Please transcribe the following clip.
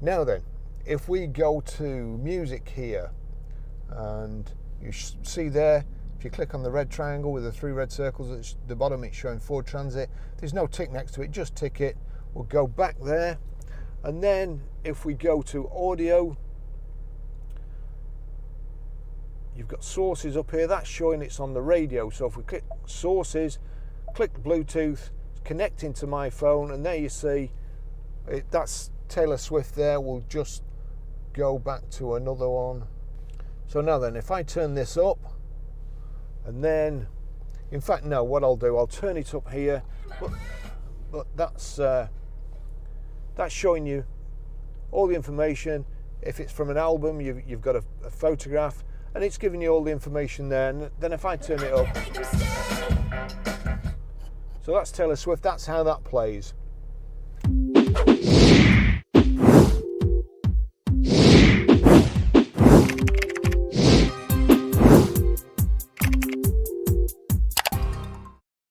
Now then, if we go to music here, and you see there, if you click on the red triangle with the 3 red circles at the bottom, it's showing Ford Transit. There's no tick next to it, just tick it. We'll go back there, and then if we go to audio, you've got sources up here. That's showing it's on the radio. So if we click sources, click Bluetooth, connecting to my phone, and there you see it, that's Taylor Swift there. We'll just go back to another one. So now then, if I turn this up, and then, in fact, no, what I'll do, I'll turn it up here, but that's showing you all the information. If it's from an album, you've got a photograph, and it's giving you all the information there. And then if I turn it up, so that's Taylor Swift, that's how that plays.